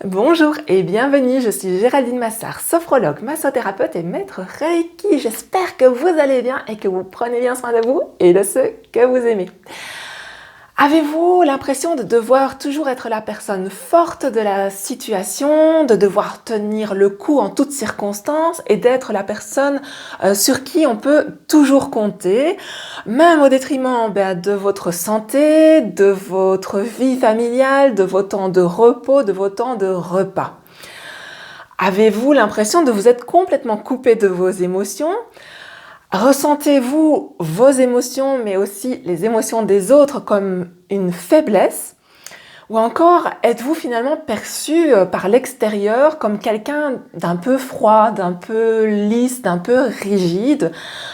Bonjour et bienvenue, je suis Géraldine Massard, sophrologue, massothérapeute et maître Reiki. J'espère que vous allez bien et que vous prenez bien soin de vous et de ceux que vous aimez. Avez-vous l'impression de devoir toujours être la personne forte de la situation, de devoir tenir le coup en toutes circonstances et d'être la personne sur qui on peut toujours compter, même au détriment de votre santé, de votre vie familiale, de vos temps de repos, de vos temps de repas? Avez-vous l'impression de vous être complètement coupé de vos émotions? Ressentez-vous vos émotions, mais aussi les émotions des autres comme une faiblesse? Ou encore, êtes-vous finalement perçu par l'extérieur comme quelqu'un d'un peu froid, d'un peu lisse, d'un peu rigide,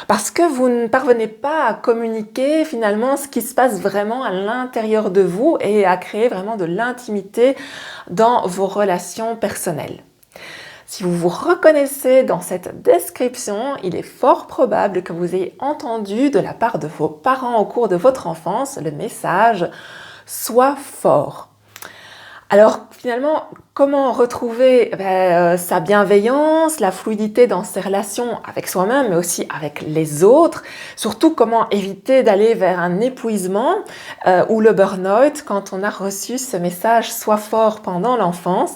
parce que vous ne parvenez pas à communiquer finalement ce qui se passe vraiment à l'intérieur de vous et à créer vraiment de l'intimité dans vos relations personnelles? Si vous vous reconnaissez dans cette description, il est fort probable que vous ayez entendu de la part de vos parents au cours de votre enfance le message « Sois fort ». Alors finalement, comment retrouver sa bienveillance, la fluidité dans ses relations avec soi-même, mais aussi avec les autres? Surtout, comment éviter d'aller vers un épuisement ou le burn-out quand on a reçu ce message « Sois fort » pendant l'enfance?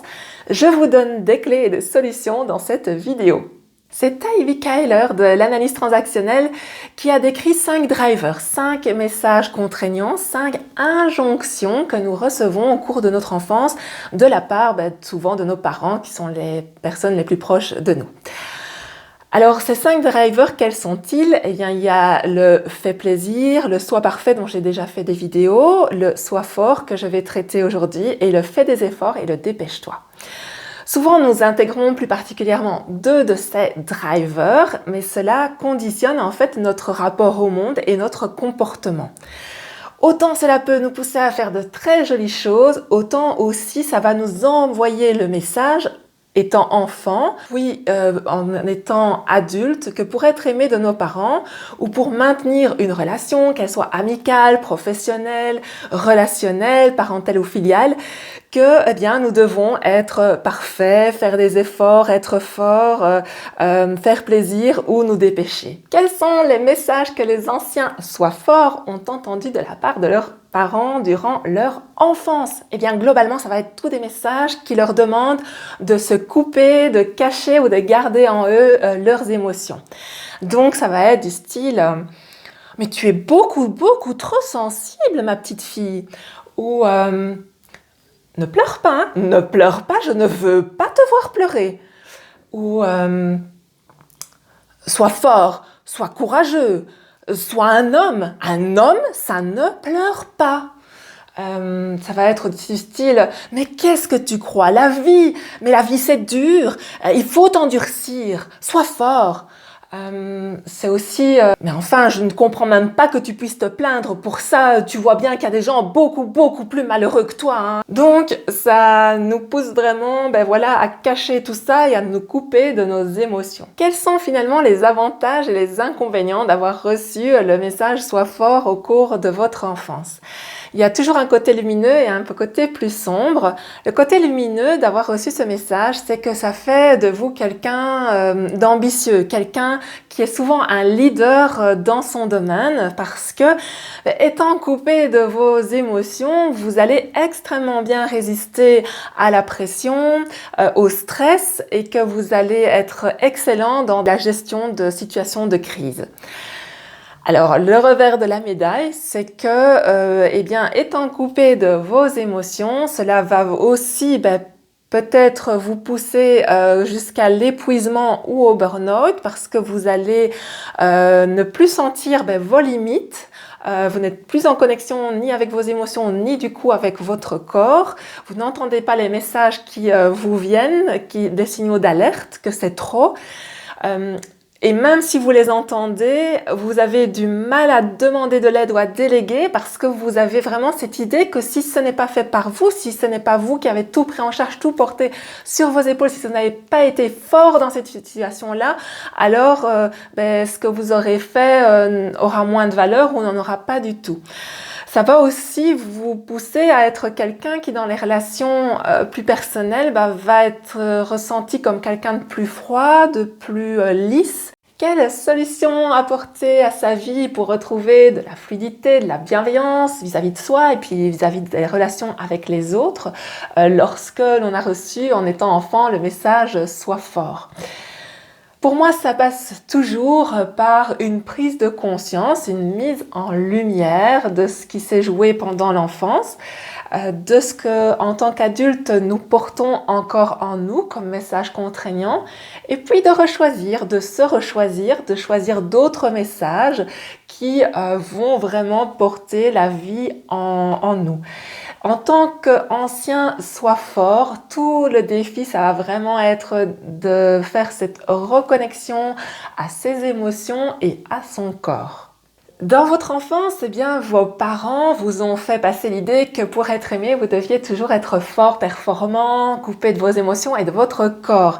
Je vous donne des clés et des solutions dans cette vidéo. C'est Ivy Kyler de l'analyse transactionnelle qui a décrit 5 drivers, 5 messages contraignants, 5 injonctions que nous recevons au cours de notre enfance de la part souvent de nos parents qui sont les personnes les plus proches de nous. Alors ces 5 drivers, quels sont-ils? Eh bien, il y a le fait plaisir, le soi parfait dont j'ai déjà fait des vidéos, le soi fort que je vais traiter aujourd'hui et le fait des efforts et le dépêche-toi. Souvent, nous intégrons plus particulièrement 2 de ces drivers, mais cela conditionne en fait notre rapport au monde et notre comportement. Autant cela peut nous pousser à faire de très jolies choses, autant aussi ça va nous envoyer le message étant enfant, puis en étant adulte, que pour être aimé de nos parents ou pour maintenir une relation, qu'elle soit amicale, professionnelle, relationnelle, parentale ou filiale, que nous devons être parfaits, faire des efforts, être forts, faire plaisir ou nous dépêcher. Quels sont les messages que les anciens soient forts ont entendus de la part de leurs parents durant leur enfance? Eh bien, globalement, ça va être tous des messages qui leur demandent de se couper, de cacher ou de garder en eux leurs émotions. Donc, ça va être du style « Mais tu es beaucoup trop sensible, ma petite fille » ou ne pleure pas, hein. Ne pleure pas, je ne veux pas te voir pleurer. Ou sois fort, sois courageux, sois un homme. Un homme, ça ne pleure pas. Ça va être du style « Mais qu'est-ce que tu crois? La vie, mais la vie c'est dur, il faut t'endurcir, sois fort. » C'est aussi mais enfin, je ne comprends même pas que tu puisses te plaindre. Pour ça, tu vois bien qu'il y a des gens beaucoup plus malheureux que toi, hein. Donc, ça nous pousse vraiment à cacher tout ça et à nous couper de nos émotions. Quels sont finalement les avantages et les inconvénients d'avoir reçu le message « Sois fort » au cours de votre enfance? Il y a toujours un côté lumineux et un côté plus sombre. Le côté lumineux d'avoir reçu ce message, c'est que ça fait de vous quelqu'un d'ambitieux, quelqu'un qui est souvent un leader dans son domaine parce que, étant coupé de vos émotions, vous allez extrêmement bien résister à la pression, au stress et que vous allez être excellent dans la gestion de situations de crise. Alors, le revers de la médaille, c'est que, étant coupé de vos émotions, cela va aussi peut-être vous pousser jusqu'à l'épuisement ou au burn-out parce que vous allez ne plus sentir vos limites. Vous n'êtes plus en connexion ni avec vos émotions, ni du coup avec votre corps. Vous n'entendez pas les messages qui vous viennent, des signaux d'alerte, que c'est trop. Et même si vous les entendez, vous avez du mal à demander de l'aide ou à déléguer parce que vous avez vraiment cette idée que si ce n'est pas fait par vous, si ce n'est pas vous qui avez tout pris en charge, tout porté sur vos épaules, si vous n'avez pas été fort dans cette situation-là, alors ce que vous aurez fait aura moins de valeur ou n'en aura pas du tout. Ça va aussi vous pousser à être quelqu'un qui, dans les relations plus personnelles, va être ressenti comme quelqu'un de plus froid, de plus lisse. Quelle solution apporter à sa vie pour retrouver de la fluidité, de la bienveillance vis-à-vis de soi et puis vis-à-vis des relations avec les autres lorsque l'on a reçu, en étant enfant, le message « Sois fort ». Pour moi, ça passe toujours par une prise de conscience, une mise en lumière de ce qui s'est joué pendant l'enfance, de ce que, en tant qu'adulte, nous portons encore en nous comme message contraignant, et puis de rechoisir, de se rechoisir, de choisir d'autres messages qui vont vraiment porter la vie en nous. En tant qu'ancien Sois fort, tout le défi, ça va vraiment être de faire cette reconnexion à ses émotions et à son corps. Dans votre enfance, eh bien, vos parents vous ont fait passer l'idée que pour être aimé, vous deviez toujours être fort, performant, coupé de vos émotions et de votre corps.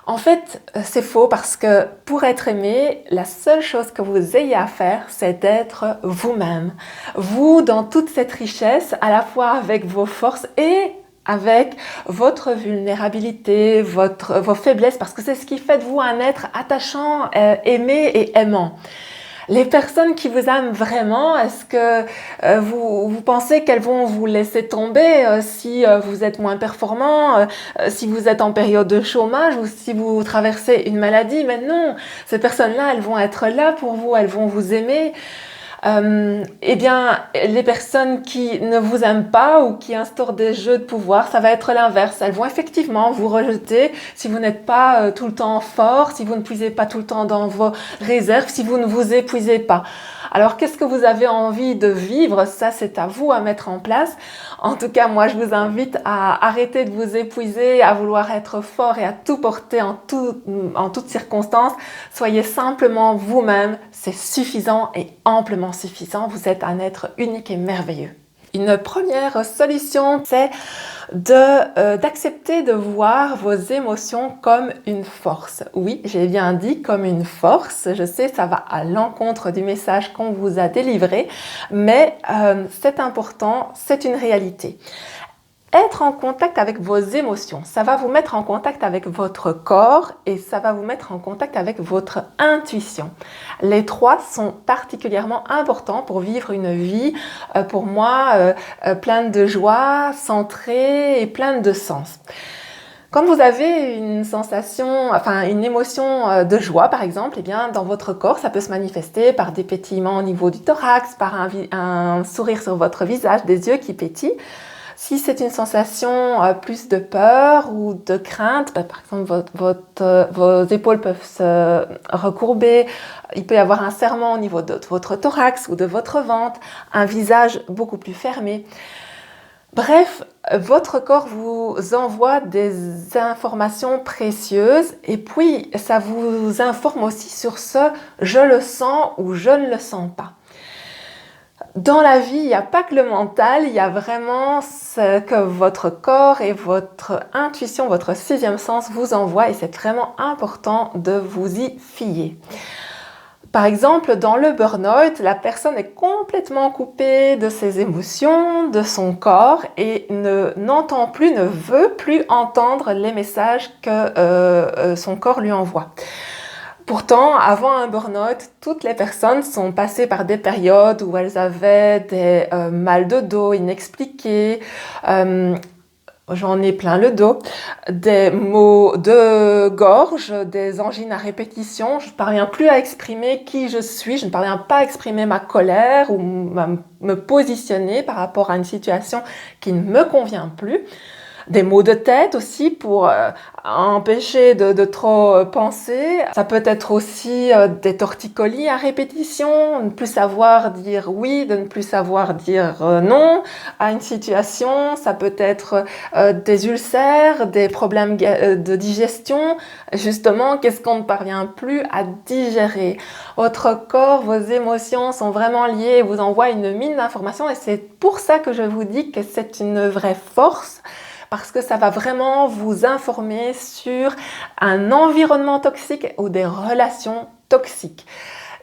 En fait, c'est faux parce que pour être aimé, la seule chose que vous ayez à faire, c'est d'être vous-même. Vous, dans toute cette richesse, à la fois avec vos forces et avec votre vulnérabilité, vos faiblesses, parce que c'est ce qui fait de vous un être attachant, aimé et aimant. Les personnes qui vous aiment vraiment, est-ce que vous pensez qu'elles vont vous laisser tomber si vous êtes moins performant, si vous êtes en période de chômage ou si vous traversez une maladie? Mais non, ces personnes-là, elles vont être là pour vous, elles vont vous aimer. Eh bien, les personnes qui ne vous aiment pas ou qui instaurent des jeux de pouvoir, ça va être l'inverse. Elles vont effectivement vous rejeter si vous n'êtes pas tout le temps fort, si vous ne puisez pas tout le temps dans vos réserves, si vous ne vous épuisez pas. Alors, qu'est-ce que vous avez envie de vivre? Ça, c'est à vous à mettre en place. En tout cas, moi, je vous invite à arrêter de vous épuiser, à vouloir être fort et à tout porter en toutes circonstances. Soyez simplement vous-même. C'est suffisant et amplement suffisant. Vous êtes un être unique et merveilleux. Une première solution, c'est d'accepter de voir vos émotions comme une force. Oui, j'ai bien dit comme une force. Je sais, ça va à l'encontre du message qu'on vous a délivré, mais c'est important, c'est une réalité. Être en contact avec vos émotions, ça va vous mettre en contact avec votre corps et ça va vous mettre en contact avec votre intuition. Les trois sont particulièrement importants pour vivre une vie, pour moi, pleine de joie, centrée et pleine de sens. Quand vous avez une sensation, une émotion de joie par exemple, eh bien, dans votre corps, ça peut se manifester par des pétillements au niveau du thorax, par un sourire sur votre visage, des yeux qui pétillent. Si c'est une sensation plus de peur ou de crainte, par exemple vos épaules peuvent se recourber, il peut y avoir un serrement au niveau de votre thorax ou de votre ventre, un visage beaucoup plus fermé. Bref, votre corps vous envoie des informations précieuses et puis ça vous informe aussi sur ce « je le sens » ou « je ne le sens pas ». Dans la vie, il n'y a pas que le mental, il y a vraiment ce que votre corps et votre intuition, votre sixième sens vous envoient et c'est vraiment important de vous y fier. Par exemple, dans le burn-out, la personne est complètement coupée de ses émotions, de son corps et n'entend plus, ne veut plus entendre les messages que son corps lui envoie. Pourtant, avant un burn-out, toutes les personnes sont passées par des périodes où elles avaient des mal de dos inexpliqués, j'en ai plein le dos, des maux de gorge, des angines à répétition, je ne parviens plus à exprimer qui je suis, je ne parviens pas à exprimer ma colère ou me positionner par rapport à une situation qui ne me convient plus. Des maux de tête aussi pour empêcher de trop penser. Ça peut être aussi des torticolis à répétition, ne plus savoir dire oui, de ne plus savoir dire non à une situation. Ça peut être des ulcères, des problèmes de digestion. Justement, qu'est-ce qu'on ne parvient plus à digérer? Votre corps, vos émotions sont vraiment liées et vous envoient une mine d'informations et c'est pour ça que je vous dis que c'est une vraie force. Parce que ça va vraiment vous informer sur un environnement toxique ou des relations toxiques.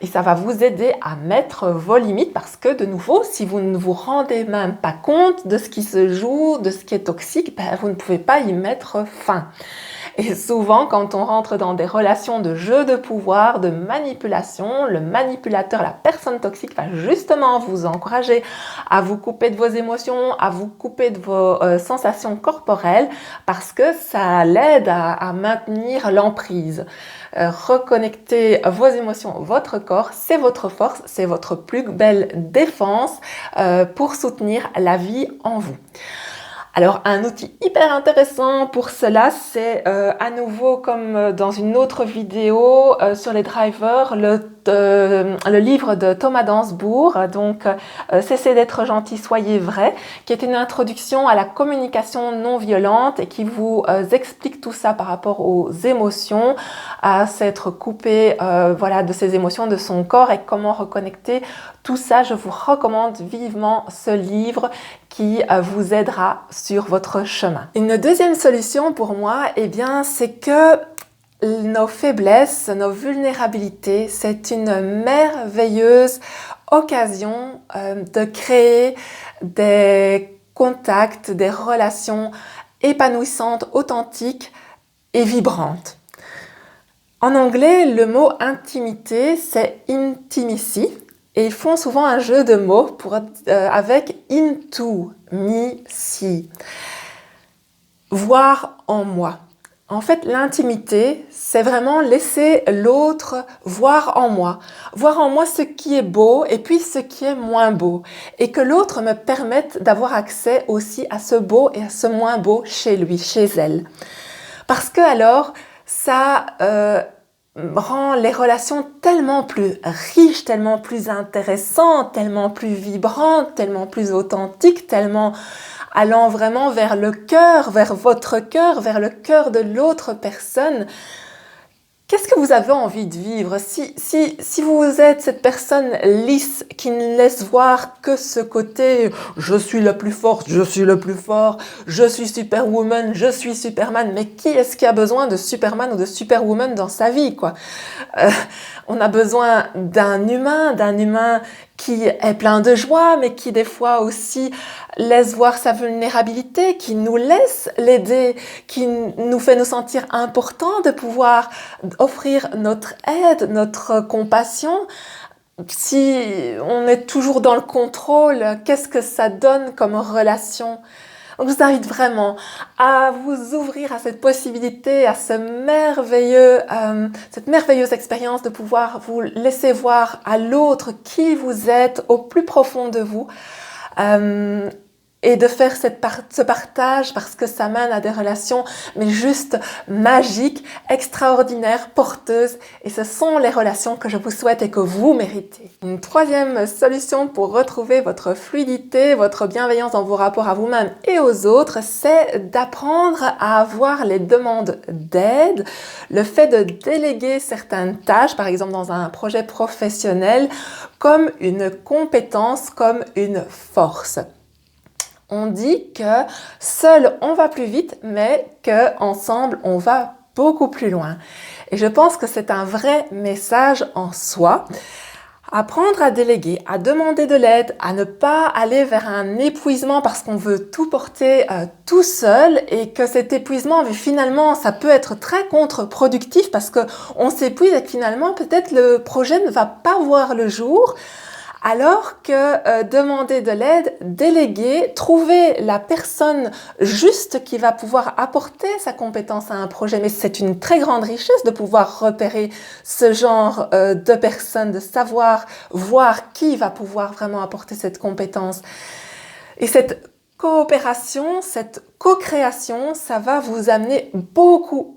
Et ça va vous aider à mettre vos limites parce que, de nouveau, si vous ne vous rendez même pas compte de ce qui se joue, de ce qui est toxique, vous ne pouvez pas y mettre fin. Et souvent, quand on rentre dans des relations de jeu de pouvoir, de manipulation, le manipulateur, la personne toxique va justement vous encourager à vous couper de vos émotions, à vous couper de vos sensations corporelles parce que ça l'aide à maintenir l'emprise. Reconnecter vos émotions, votre corps, c'est votre force, c'est votre plus belle défense pour soutenir la vie en vous. Alors, un outil hyper intéressant pour cela, c'est à nouveau comme dans une autre vidéo sur les drivers, le livre de Thomas Dansbourg, donc Cessez d'être gentil, soyez vrai, qui est une introduction à la communication non violente et qui vous explique tout ça par rapport aux émotions, à s'être coupé voilà, de ses émotions, de son corps et comment reconnecter tout ça. Je vous recommande vivement ce livre qui vous aidera sur votre chemin. Une deuxième solution pour moi, eh bien, c'est que nos faiblesses, nos vulnérabilités, c'est une merveilleuse occasion de créer des contacts, des relations épanouissantes, authentiques et vibrantes. En anglais, le mot intimité, c'est intimacy. Et ils font souvent un jeu de mots avec into, me, see. Voir en moi. En fait, l'intimité, c'est vraiment laisser l'autre voir en moi. Voir en moi ce qui est beau et puis ce qui est moins beau. Et que l'autre me permette d'avoir accès aussi à ce beau et à ce moins beau chez lui, chez elle. Parce que alors, ça rend les relations tellement plus riches, tellement plus intéressantes, tellement plus vibrantes, tellement plus authentiques, tellement allant vraiment vers le cœur, vers votre cœur, vers le cœur de l'autre personne. Qu'est-ce que vous avez envie de vivre? Si vous êtes cette personne lisse qui ne laisse voir que ce côté « je suis la plus forte, je suis le plus fort, je suis Superwoman, je suis Superman », mais qui est-ce qui a besoin de Superman ou de Superwoman dans sa vie, quoi? On a besoin d'un humain qui est plein de joie, mais qui des fois aussi laisse voir sa vulnérabilité, qui nous laisse l'aider, qui nous fait nous sentir importants de pouvoir offrir notre aide, notre compassion. Si on est toujours dans le contrôle, qu'est-ce que ça donne comme relation? Donc je vous invite vraiment à vous ouvrir à cette possibilité, à cette merveilleuse expérience de pouvoir vous laisser voir à l'autre qui vous êtes au plus profond de vous. Et de faire ce partage parce que ça mène à des relations mais juste magiques, extraordinaires, porteuses, et ce sont les relations que je vous souhaite et que vous méritez. Une troisième solution pour retrouver votre fluidité, votre bienveillance dans vos rapports à vous-même et aux autres, c'est d'apprendre à avoir les demandes d'aide, le fait de déléguer certaines tâches, par exemple dans un projet professionnel, comme une compétence, comme une force. On dit que seul on va plus vite, mais qu'ensemble on va beaucoup plus loin. Et je pense que c'est un vrai message en soi. Apprendre à déléguer, à demander de l'aide, à ne pas aller vers un épuisement parce qu'on veut tout porter tout seul, et que cet épuisement, finalement, ça peut être très contre-productif parce qu'on s'épuise et que finalement, peut-être le projet ne va pas voir le jour. Alors que demander de l'aide, déléguer, trouver la personne juste qui va pouvoir apporter sa compétence à un projet. Mais c'est une très grande richesse de pouvoir repérer ce genre de personnes, de savoir voir qui va pouvoir vraiment apporter cette compétence. Et cette coopération, cette co-création, ça va vous amener beaucoup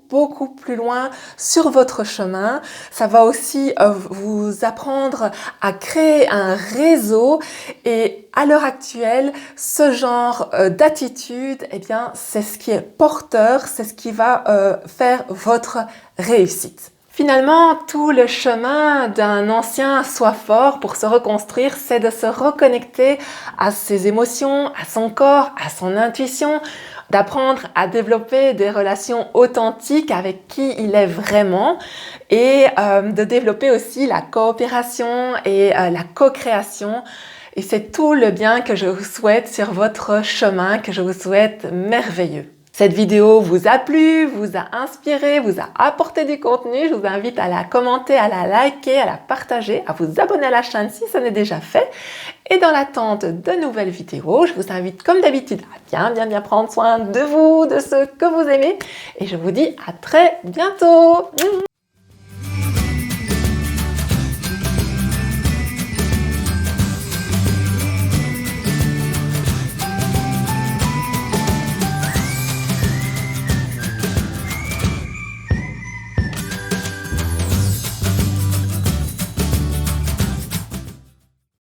plus loin sur votre chemin. Ça va aussi vous apprendre à créer un réseau, et à l'heure actuelle, ce genre d'attitude, eh bien, c'est ce qui est porteur, c'est ce qui va faire votre réussite. Finalement, tout le chemin d'un ancien soi fort pour se reconstruire, c'est de se reconnecter à ses émotions, à son corps, à son intuition, d'apprendre à développer des relations authentiques avec qui il est vraiment et de développer aussi la coopération et la co-création. Et c'est tout le bien que je vous souhaite sur votre chemin, que je vous souhaite merveilleux. Cette vidéo vous a plu, vous a inspiré, vous a apporté du contenu. Je vous invite à la commenter, à la liker, à la partager, à vous abonner à la chaîne si ce n'est déjà fait. Et dans l'attente de nouvelles vidéos, je vous invite comme d'habitude à bien prendre soin de vous, de ceux que vous aimez. Et je vous dis à très bientôt.